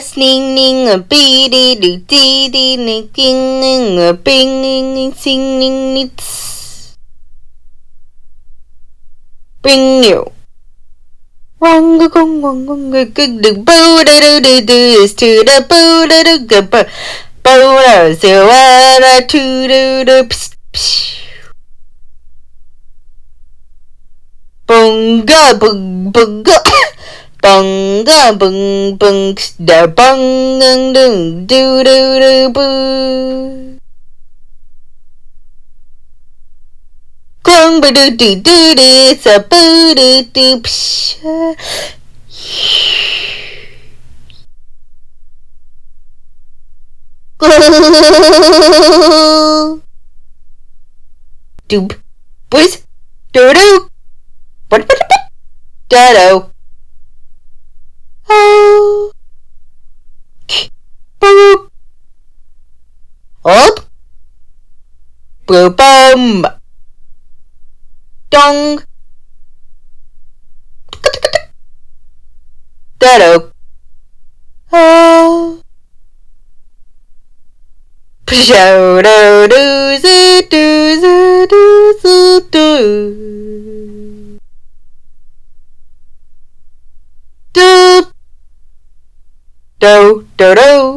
Sning ning a beady do dee dee ning a bing sing nits. Bing you. Wang gong the boo da do is to the boo da do go boo so to do bunga bunga bunga bung bung da bung do boo Gong ba do it's a boo do Doop boys do what do oh boop up boop dong do oh Show do do